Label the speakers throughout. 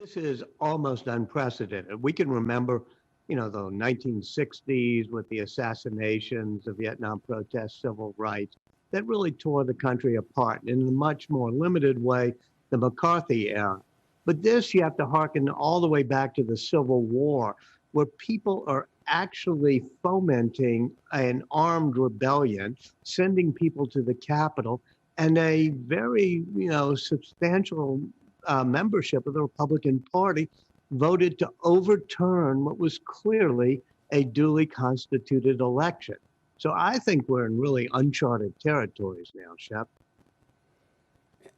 Speaker 1: This is almost unprecedented. We can remember, the 1960s with the assassinations, the Vietnam protests, civil rights, that really tore the country apart. In a much more limited way, the McCarthy era. But this, you have to hearken all the way back to the Civil War, where people are actually fomenting an armed rebellion, sending people to the Capitol, and a very, substantial membership of the Republican Party voted to overturn what was clearly a duly constituted election. So I think we're in really uncharted territories now, Shep.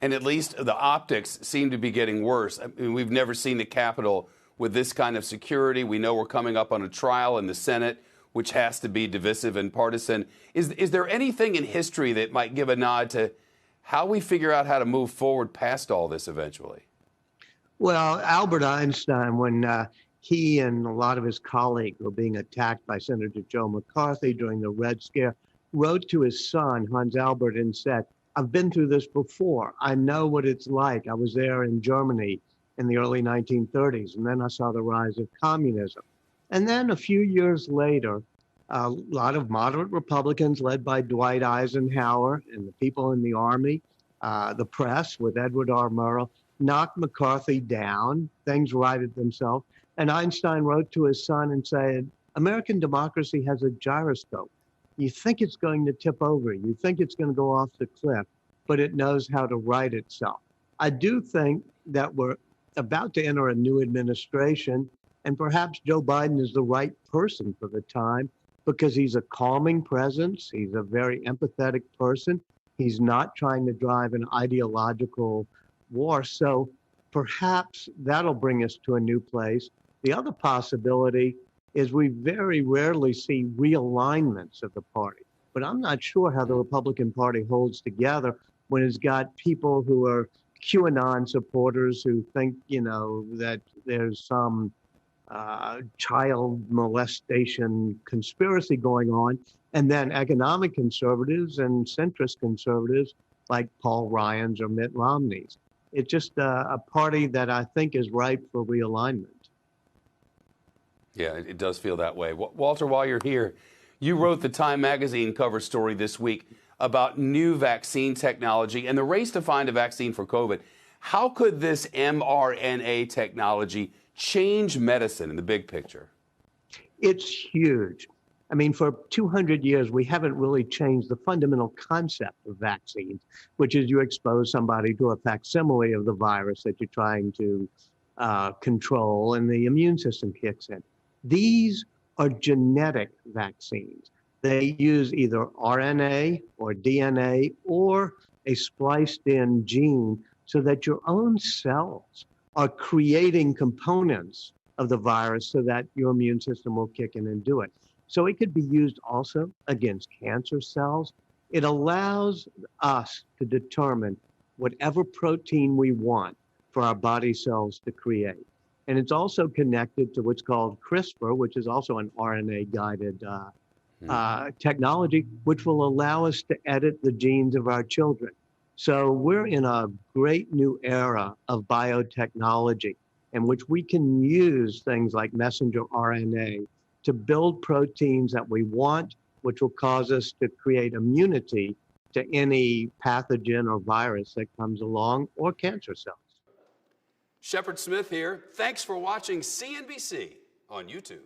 Speaker 2: And at least the optics seem to be getting worse. I mean, we've never seen the Capitol with this kind of security. We know we're coming up on a trial in the Senate, which has to be divisive and partisan. Is there anything in history that might give a nod to how we figure out how to move forward past all this eventually?
Speaker 1: Well, Albert Einstein, when he and a lot of his colleagues were being attacked by Senator Joe McCarthy during the Red Scare, wrote to his son, Hans Albert, and said, "I've been through this before. I know what it's like. I was there in Germany in the early 1930s, and then I saw the rise of communism." And then a few years later, a lot of moderate Republicans led by Dwight Eisenhower and the people in the Army, the press with Edward R. Murrow, knocked McCarthy down. Things righted themselves. And Einstein wrote to his son and said, "American democracy has a gyroscope. You think it's going to tip over. You think it's going to go off the cliff, but it knows how to right itself." I do think that we're about to enter a new administration, and perhaps Joe Biden is the right person for the time because he's a calming presence. He's a very empathetic person. He's not trying to drive an ideological war. So perhaps that'll bring us to a new place. The other possibility is we very rarely see realignments of the party. But I'm not sure how the Republican Party holds together when it's got people who are QAnon supporters who think, that there's some child molestation conspiracy going on, and then economic conservatives and centrist conservatives like Paul Ryan's or Mitt Romney's. It's just a party that I think is ripe for realignment.
Speaker 2: Yeah, it does feel that way. Walter, while you're here, you wrote the Time magazine cover story this week about new vaccine technology and the race to find a vaccine for COVID. How could this mRNA technology change medicine in the big picture?
Speaker 1: It's huge. I mean, for 200 years, we haven't really changed the fundamental concept of vaccines, which is you expose somebody to a facsimile of the virus that you're trying to control, and the immune system kicks in. These are genetic vaccines. They use either RNA or DNA or a spliced-in gene so that your own cells are creating components of the virus so that your immune system will kick in and do it. So it could be used also against cancer cells. It allows us to determine whatever protein we want for our body cells to create. And it's also connected to what's called CRISPR, which is also an RNA-guided technology, which will allow us to edit the genes of our children. So we're in a great new era of biotechnology in which we can use things like messenger RNA to build proteins that we want, which will cause us to create immunity to any pathogen or virus that comes along, or cancer cells.
Speaker 2: Shepard Smith here. Thanks for watching CNBC on YouTube.